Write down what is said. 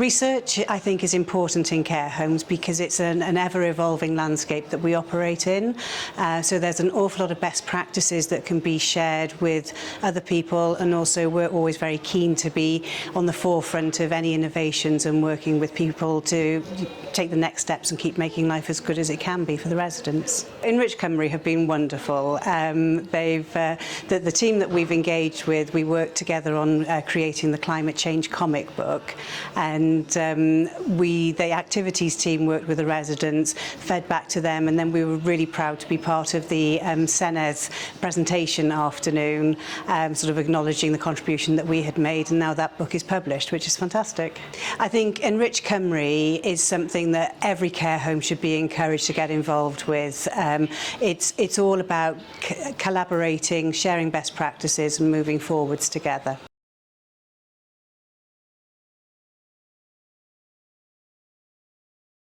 Research, I think, is important in care homes because it's an ever-evolving landscape that we operate in. So there's an awful lot of best practices that can be shared with other people, and also we're always very keen to be on the forefront of any innovations and working with people to take the next steps and keep making life as good as it can be for the residents. ENRICH Cymru have been wonderful. The team that we've engaged with, we worked together on creating the climate change comic book, and the activities team worked with the residents, fed back to them, and then we were really proud to be part of the Senedd presentation afternoon, sort of acknowledging the contribution that we had made, and now that book is published, which is fantastic. I think ENRICH Cymru is something that every care home should be encouraged to get involved with. It's all about collaborating, sharing best practices and moving forwards together.